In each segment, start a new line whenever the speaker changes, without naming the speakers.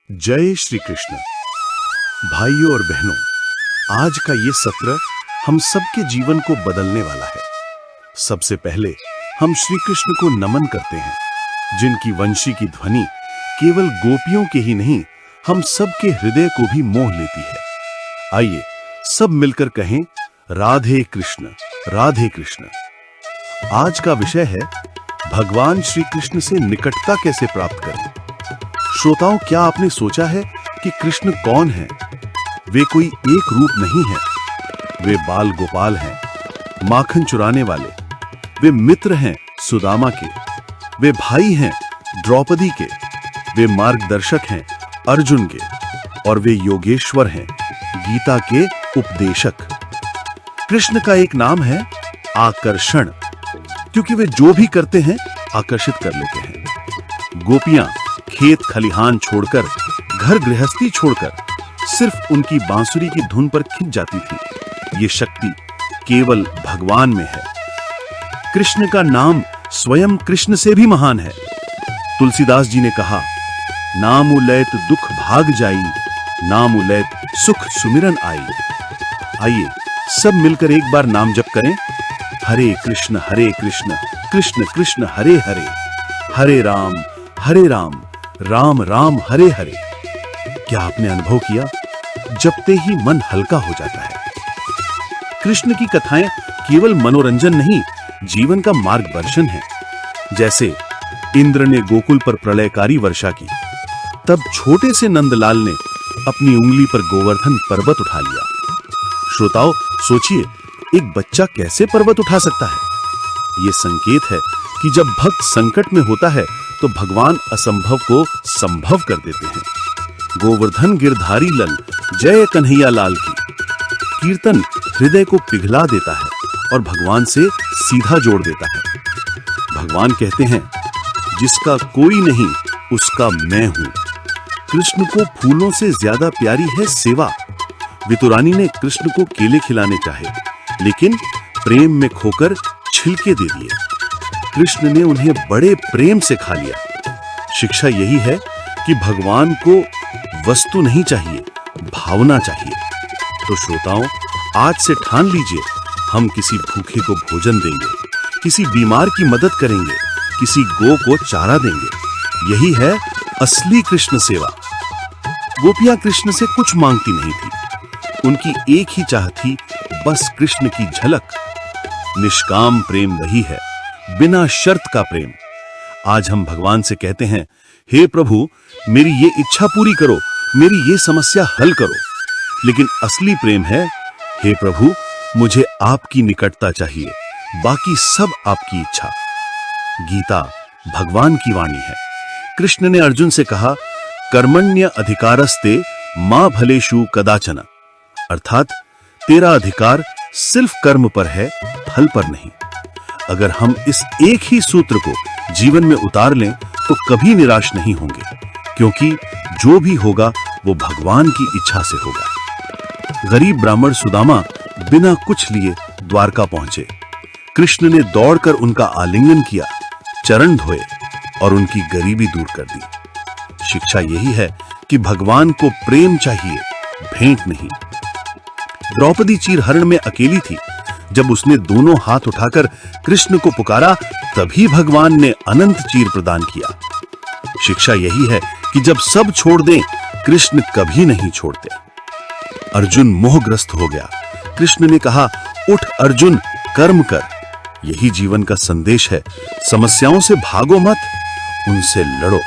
जय श्री कृष्ण। भाइयों और बहनों, आज का ये सत्र हम सबके जीवन को बदलने वाला है। सबसे पहले हम श्री कृष्ण को नमन करते हैं, जिनकी वंशी की ध्वनि केवल गोपियों के ही नहीं, हम सबके हृदय को भी मोह लेती है। आइए सब मिलकर कहें, राधे कृष्ण राधे कृष्ण। आज का विषय है भगवान श्री कृष्ण से निकटता कैसे प्राप्त करें। श्रोताओं, क्या आपने सोचा है कि कृष्ण कौन है? वे कोई एक रूप नहीं है। वे बाल गोपाल हैं, माखन चुराने वाले। वे मित्र हैं सुदामा के। वे भाई हैं द्रौपदी के। वे मार्गदर्शक हैं अर्जुन के। और वे योगेश्वर हैं गीता के उपदेशक। कृष्ण का एक नाम है आकर्षण, क्योंकि वे जो भी करते हैं आकर्षित कर लेते हैं। गोपियां खेत खलिहान छोड़कर, घर गृहस्थी छोड़कर सिर्फ उनकी बांसुरी की धुन पर खिंच जाती थी। ये शक्ति केवल भगवान में है। कृष्ण का नाम स्वयं कृष्ण से भी महान है। तुलसीदास जी ने कहा, नाम उलैत दुख भाग जाई, नाम उलैत सुख सुमिरन आई। आइए सब मिलकर एक बार नाम जप करें, हरे कृष्ण कृष्ण कृष्ण हरे हरे, हरे राम राम राम हरे हरे। क्या आपने अनुभव किया, जपते ही मन हल्का हो जाता है। कृष्ण की कथाएं केवल मनोरंजन नहीं, जीवन का मार्गदर्शन है। जैसे इंद्र ने गोकुल पर प्रलयकारी वर्षा की, तब छोटे से नंदलाल ने अपनी उंगली पर गोवर्धन पर्वत उठा लिया। श्रोताओं, सोचिए, एक बच्चा कैसे पर्वत उठा सकता है? यह संकेत है कि जब भक्त संकट में होता है तो भगवान असंभव को संभव कर देते हैं। गोवर्धन गिरधारी लल, जय कन्हैया लाल की कीर्तन हृदय को पिघला देता है और भगवान से सीधा जोड़ देता है। भगवान कहते हैं, जिसका कोई नहीं उसका मैं हूं। कृष्ण को फूलों से ज्यादा प्यारी है सेवा। वितुरानी ने कृष्ण को केले खिलाने चाहे, लेकिन प्रेम में खोकर छिलके दे दिए। कृष्ण ने उन्हें बड़े प्रेम से खा लिया। शिक्षा यही है कि भगवान को वस्तु नहीं चाहिए, भावना चाहिए। तो श्रोताओं, आज से ठान लीजिए, हम किसी भूखे को भोजन देंगे, किसी बीमार की मदद करेंगे, किसी गौ को चारा देंगे। यही है असली कृष्ण सेवा। गोपियां कृष्ण से कुछ मांगती नहीं थी। उनकी एक ही चाह थी, बस कृष्ण की झलक। निष्काम प्रेम वही है, बिना शर्त का प्रेम। आज हम भगवान से कहते हैं, हे प्रभु, मेरी ये इच्छा पूरी करो, मेरी ये समस्या हल करो। लेकिन असली प्रेम है, हे प्रभु, मुझे आपकी निकटता चाहिए, बाकी सब आपकी इच्छा। गीता भगवान की वाणी है। कृष्ण ने अर्जुन से कहा, कर्मण्य अधिकारस्ते मां फलेषु कदाचन। अर्थात तेरा अधिकार सिर्फ कर्म पर है, फल पर नहीं। अगर हम इस एक ही सूत्र को जीवन में उतार लें तो कभी निराश नहीं होंगे, क्योंकि जो भी होगा वो भगवान की इच्छा से होगा। गरीब ब्राह्मण सुदामा बिना कुछ लिए द्वारका पहुंचे। कृष्ण ने दौड़कर उनका आलिंगन किया, चरण धोए और उनकी गरीबी दूर कर दी। शिक्षा यही है कि भगवान को प्रेम चाहिए, भेंट नहीं। द्रौपदी चीरहरण में अकेली थी। जब उसने दोनों हाथ उठाकर कृष्ण को पुकारा, तभी भगवान ने अनंत चीर प्रदान किया। शिक्षा यही है कि जब सब छोड़ दें, कृष्ण कभी नहीं छोड़ते। अर्जुन मोहग्रस्त हो गया। कृष्ण ने कहा, उठ अर्जुन, कर्म कर। यही जीवन का संदेश है। समस्याओं से भागो मत, उनसे लड़ो।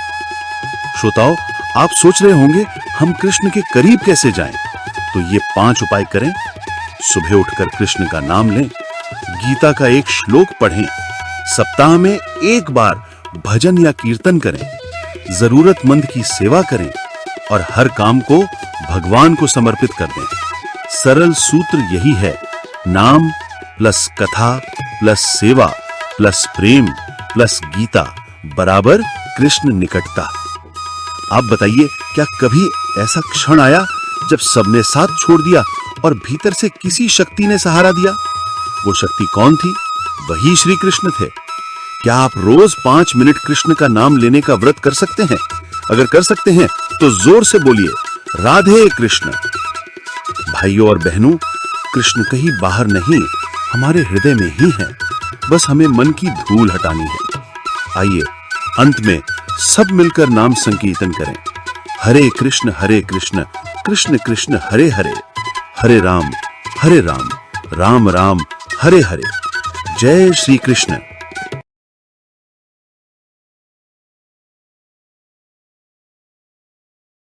श्रोताओं, आप सोच रहे होंगे, हम कृष्ण के करीब कैसे जाएं? तो ये 5 उपाय करें। सुबह उठकर कृष्ण का नाम लें, गीता का एक श्लोक पढ़ें, सप्ताह में एक बार भजन या कीर्तन करें, जरूरतमंद की सेवा करें और हर काम को भगवान को समर्पित कर दें। सरल सूत्र यही है, नाम प्लस कथा प्लस सेवा प्लस प्रेम प्लस गीता बराबर कृष्ण निकटता। आप बताइए, क्या कभी ऐसा क्षण आया जब सबने साथ छोड़ दिया और भीतर से किसी शक्ति ने सहारा दिया? वो शक्ति कौन थी? वही श्री कृष्ण थे। क्या आप रोज 5 मिनट कृष्ण का नाम लेने का व्रत कर सकते हैं? अगर कर सकते हैं तो जोर से बोलिए, राधे कृष्ण। भाइयों और बहनों, कृष्ण कहीं बाहर नहीं, हमारे हृदय में ही है। बस हमें मन की धूल हटानी है। आइए अंत में सब मिलकर नाम संकीर्तन करें। हरे कृष्ण कृष्ण कृष्ण हरे हरे, हरे राम राम राम हरे हरे। जय श्री कृष्ण।